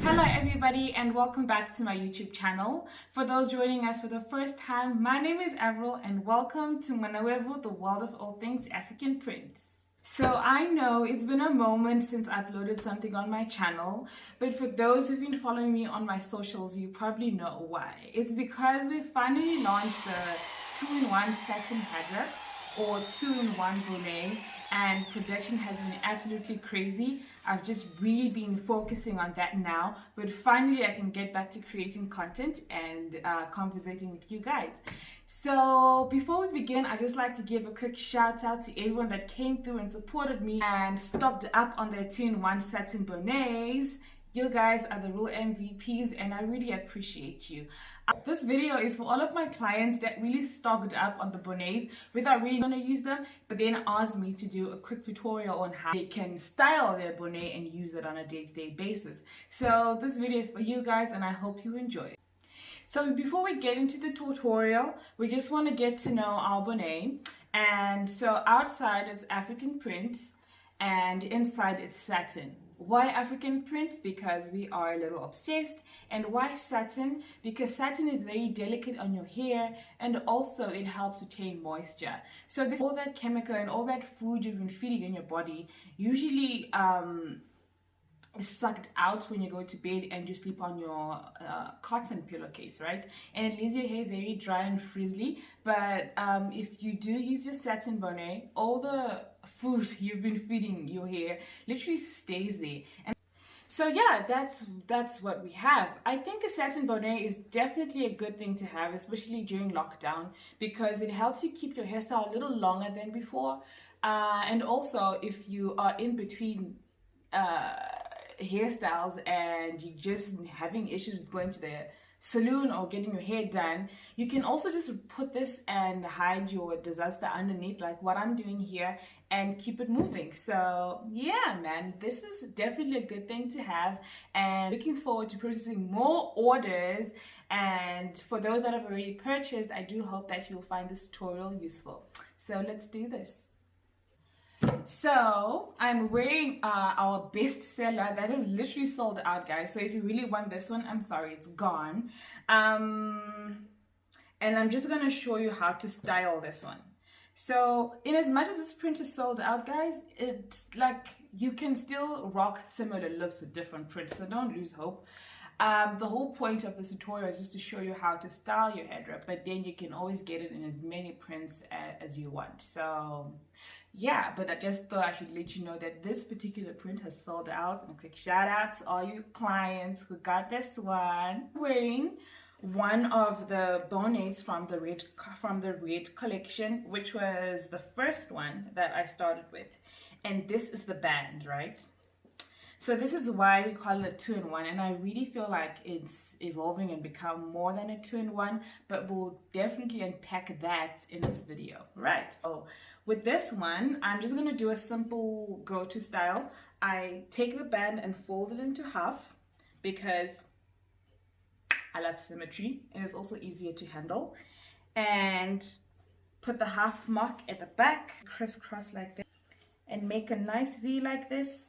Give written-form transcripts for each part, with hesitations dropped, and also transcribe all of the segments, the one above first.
Hello everybody and welcome back to my YouTube channel. For those joining us for the first time, my name is Avril and welcome to Manawevu, the world of all things African prints. So I know it's been a moment since I uploaded something on my channel, but for those who've been following me on my socials, you probably know why. It's because we finally launched the 2-in-1 satin head wrap or 2-in-1 bonnet, and production has been absolutely crazy. I've just really been focusing on that now, but finally I can get back to creating content and conversating with you guys. So before we begin, I'd just like to give a quick shout out to everyone that came through and supported me and stocked up on their 2-in-1 satin bonnets. You guys are the real MVPs and I really appreciate you. This video is for all of my clients that really stocked up on the bonnets without really going to use them, but then asked me to do a quick tutorial on how they can style their bonnet and use it on a day-to-day basis. So this video is for you guys and I hope you enjoy it. So before we get into the tutorial, we just want to get to know our bonnet. And so outside it's African prints and inside it's satin. Why African prints? Because we are a little obsessed. And why satin? Because satin is very delicate on your hair and also it helps retain moisture. So this all that chemical and all that food you've been feeding in your body usually is sucked out when you go to bed and you sleep on your cotton pillowcase, right? And it leaves your hair very dry and frizzly. But if you do use your satin bonnet, all the food you've been feeding your hair literally stays there. And so yeah, that's what we have. I think a satin bonnet is definitely a good thing to have, especially during lockdown, because it helps you keep your hairstyle a little longer than before. And also if you are in between hairstyles and you're just having issues with going to the salon or getting your hair done, you can also just put this and hide your disaster underneath, like what I'm doing here, and keep it moving. So yeah, man, this is definitely a good thing to have, and looking forward to processing more orders. And for those that have already purchased, I do hope that you'll find this tutorial useful. So let's do this. So I'm wearing our best seller that is literally sold out, guys. So if you really want this one, I'm sorry, it's gone. And I'm just gonna show you how to style this one. So in as much as this print is sold out, guys, it's like you can still rock similar looks with different prints, so don't lose hope. The whole point of this tutorial is just to show you how to style your head wrap, but then you can always get it in as many prints as you want. So yeah, but I just thought I should let you know that this particular print has sold out. And a quick shout out to all you clients who got this one. Wearing one of the bonnets from the red collection, which was the first one that I started with, and this is the band, right? So this is why we call it a 2-in-1, and I really feel like it's evolving and become more than a 2-in-1, but we'll definitely unpack that in this video, right? So with this one, I'm just going to do a simple go-to style. I take the band and fold it into half because I love symmetry and it's also easier to handle. And put the half mark at the back, crisscross like this, and make a nice V like this.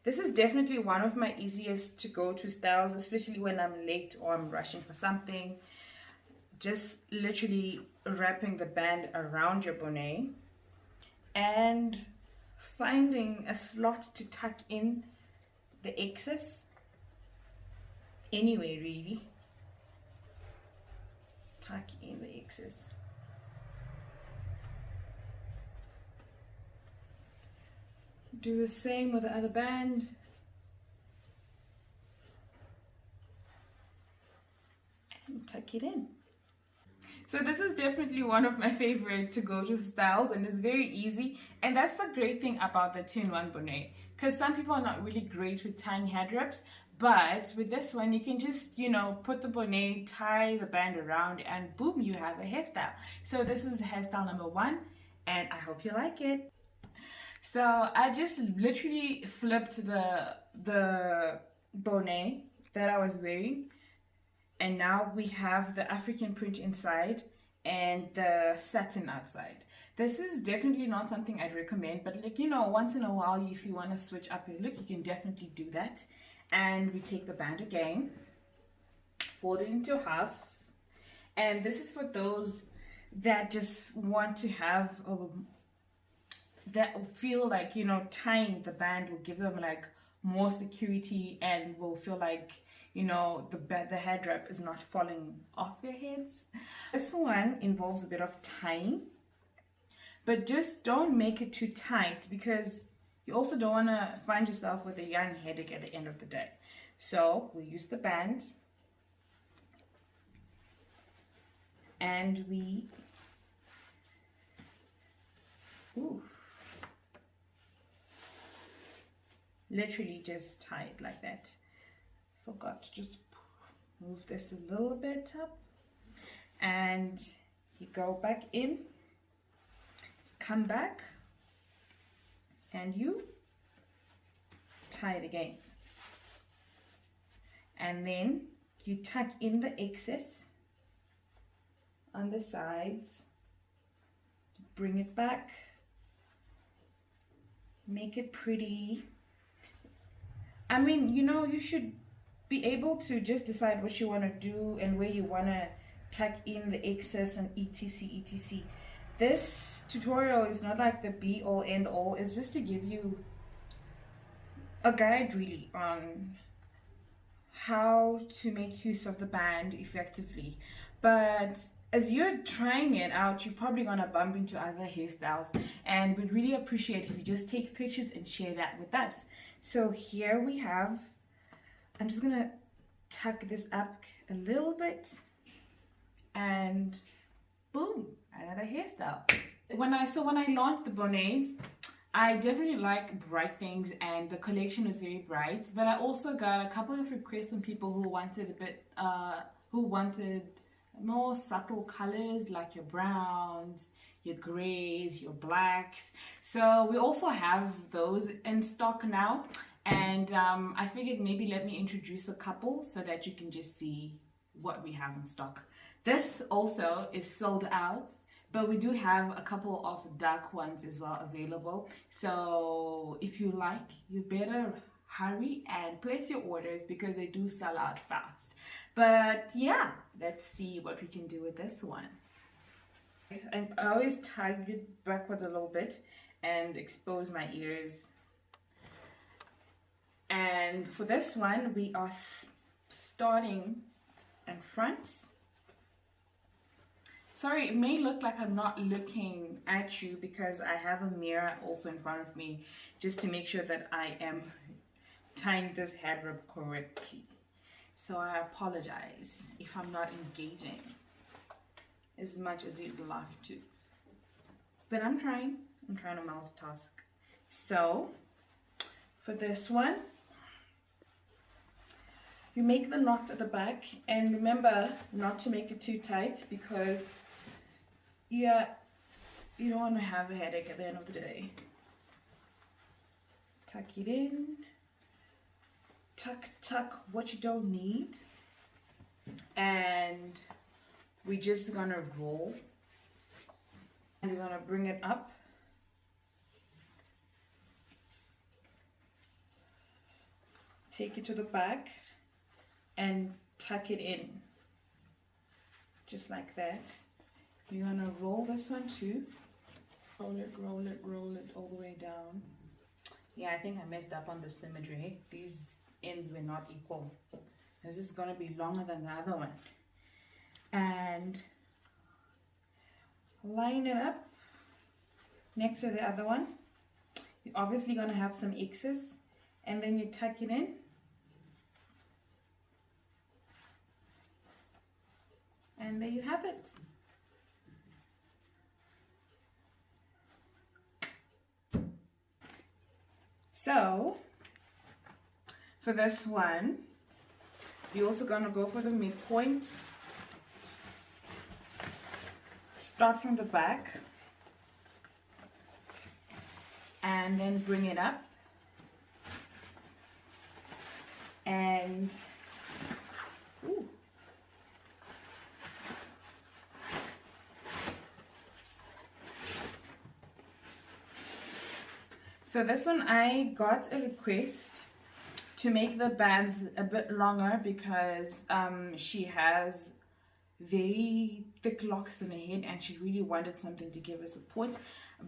This is definitely one of my easiest to go to styles, especially when I'm late or I'm rushing for something. Just literally wrapping the band around your bonnet and finding a slot to tuck in the excess anyway, really. Tuck in the excess. Do the same with the other band. And tuck it in. So this is definitely one of my favorite to go to styles, and it's very easy. And that's the great thing about the 2-in-1 bonnet, because some people are not really great with tying head wraps, but with this one you can just, you know, put the bonnet, tie the band around, and boom, you have a hairstyle. So this is hairstyle number 1, and I hope you like it. So I just literally flipped the bonnet that I was wearing, and now we have the African print inside and the satin outside. This is definitely not something I'd recommend, but like, you know, once in a while, if you want to switch up your look, you can definitely do that. And we take the band again, fold it into half. And this is for those that just want to have that feel like, you know, tying the band will give them like more security and will feel like, you know, the head wrap is not falling off their heads. This one involves a bit of tying, but just don't make it too tight because you also don't want to find yourself with a yarn headache at the end of the day. So we use the band and we literally just tie it like that. Forgot to just move this a little bit up, and you go back in, come back, and you tie it again, and then you tuck in the excess on the sides, bring it back, make it pretty. I mean, you know, you should be able to just decide what you want to do and where you want to tuck in the excess and etc. This tutorial is not like the be all end all. It's just to give you a guide really on how to make use of the band effectively. But as you're trying it out, you're probably gonna bump into other hairstyles, and we'd really appreciate if you just take pictures and share that with us. So here we have, I'm just gonna tuck this up a little bit, and boom, another hairstyle. When I launched the bonnets, I definitely like bright things, and the collection was very bright. But I also got a couple of requests from people who wanted more subtle colors, like your browns, your grays, your blacks. So we also have those in stock now, and I figured maybe let me introduce a couple so that you can just see what we have in stock. This also is sold out, but we do have a couple of dark ones as well available. So if you like, you better hurry and place your orders because they do sell out fast. But yeah, let's see what we can do with this one. I always tie it backwards a little bit and expose my ears. And for this one, we are starting in front. Sorry, it may look like I'm not looking at you because I have a mirror also in front of me just to make sure that I am tying this head wrap correctly. So I apologize if I'm not engaging as much as you'd love to. But I'm trying to multitask. So for this one, you make the knot at the back, and remember not to make it too tight because yeah, you don't want to have a headache at the end of the day. Tuck it in. Tuck what you don't need, and we're just gonna roll, and we're gonna bring it up, take it to the back and tuck it in just like that. You're gonna roll this one too, roll it all the way down. Yeah, I think I messed up on the symmetry. These ends were not equal. This is going to be longer than the other one. And line it up next to the other one. You're obviously going to have some excess, and then you tuck it in. And there you have it. So for this one, you're also going to go for the midpoint. Start from the back and then bring it up. And ooh. So this one, I got a request to make the bands a bit longer because she has very thick locks in her head and she really wanted something to give her support.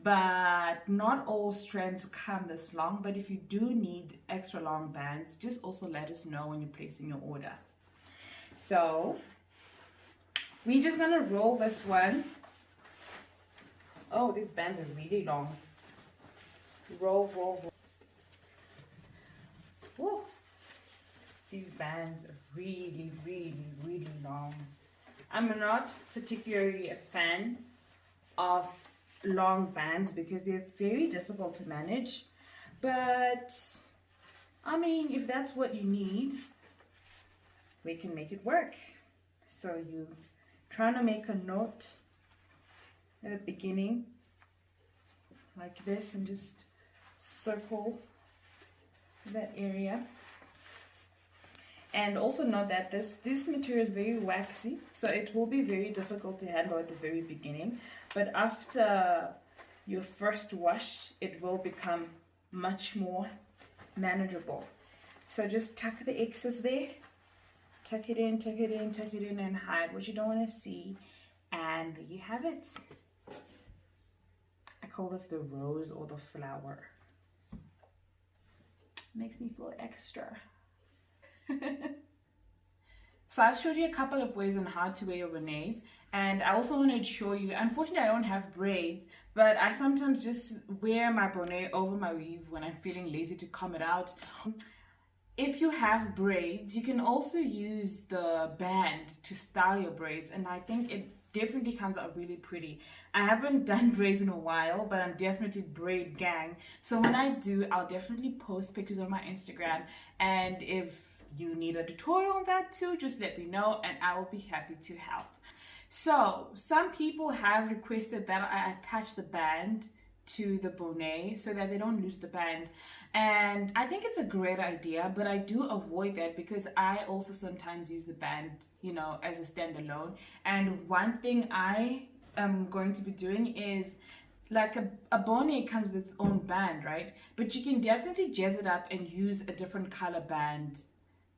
But not all strands come this long, but if you do need extra long bands, just also let us know when you're placing your order. So we're just gonna roll this one. Oh, these bands are really long. Roll, roll, roll. Woo. These bands are really, really, really long. I'm not particularly a fan of long bands because they're very difficult to manage. But, I mean, if that's what you need, we can make it work. So you trying to make a knot at the beginning like this and just circle that area. And also note that this material is very waxy, so it will be very difficult to handle at the very beginning, but after your first wash it will become much more manageable. So just tuck the excess there, tuck it in, tuck it in, tuck it in, and hide what you don't want to see, and there you have it. I call this the rose or the flower. Makes me feel extra. So I showed you a couple of ways on how to wear your bonnets, and I also wanted to show you, unfortunately I don't have braids, but I sometimes just wear my bonnet over my weave when I'm feeling lazy to comb it out. If you have braids, you can also use the band to style your braids, and I think it definitely comes out really pretty. I haven't done braids in a while, but I'm definitely braid gang. So when I do, I'll definitely post pictures on my Instagram, and if you need a tutorial on that too, just let me know and I will be happy to help. So some people have requested that I attach the band to the bonnet so that they don't lose the band, and I think it's a great idea, but I do avoid that because I also sometimes use the band, you know, as a standalone. And one thing I am going to be doing is, like a bonnet comes with its own band, right? But you can definitely jazz it up and use a different color band,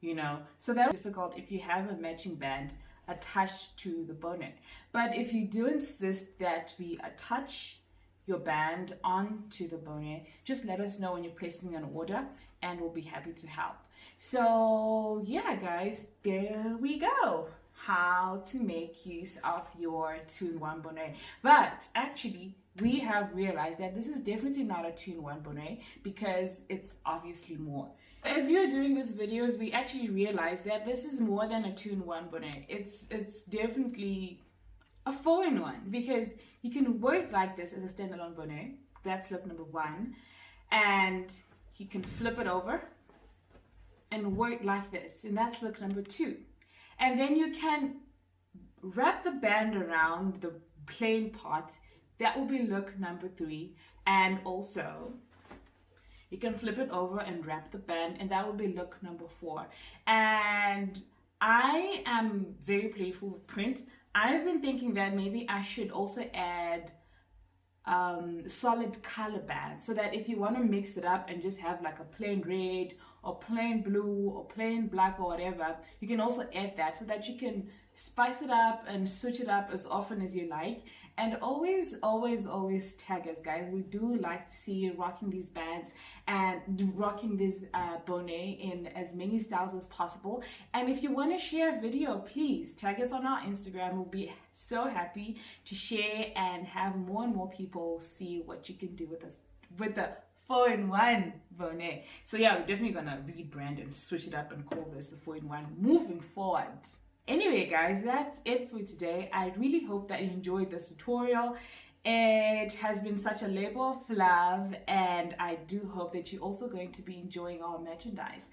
you know, so that's difficult if you have a matching band attached to the bonnet. But if you do insist that we attach your band onto the bonnet, just let us know when you're placing an order and we'll be happy to help. So yeah guys, there we go, how to make use of your 2-in-1 bonnet. But actually we have realized that this is definitely not a 2-in-1 bonnet because it's obviously more. As we are doing these videos, we actually realized that this is more than a 2-in-1 bonnet. It's definitely a 4-in-1 because you can wear it like this as a standalone bonnet. That's look number 1. And you can flip it over and wear it like this, and that's look number 2. And then you can wrap the band around the plain part. That will be look number 3. And also you can flip it over and wrap the band, and that will be look number 4. And I am very playful with print. I've been thinking that maybe I should also add solid color band, so that if you want to mix it up and just have like a plain red or plain blue or plain black or whatever, you can also add that so that you can spice it up and switch it up as often as you like. And always tag us, guys. We do like to see you rocking these bands and rocking this bonnet in as many styles as possible. And if you want to share a video, please tag us on our Instagram. We'll be so happy to share and have more and more people see what you can do with us with the 4-in-1 bonnet. So yeah, we're definitely gonna rebrand and switch it up and call this the 4-in-1 moving forward. Anyway guys, that's it for today. I really hope that you enjoyed this tutorial. It has been such a labor of love, and I do hope that you're also going to be enjoying our merchandise.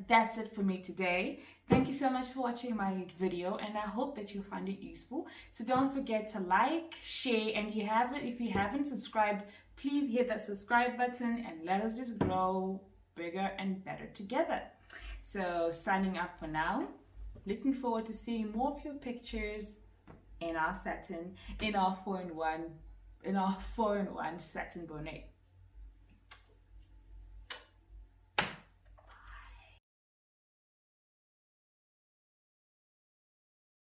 That's it for me today. Thank you so much for watching my video, and I hope that you find it useful. So don't forget to like, share, and if you haven't subscribed, please hit that subscribe button and let us just grow bigger and better together. So signing up for now. Looking forward to seeing more of your pictures in our satin, in our 4-in-1 satin bonnet.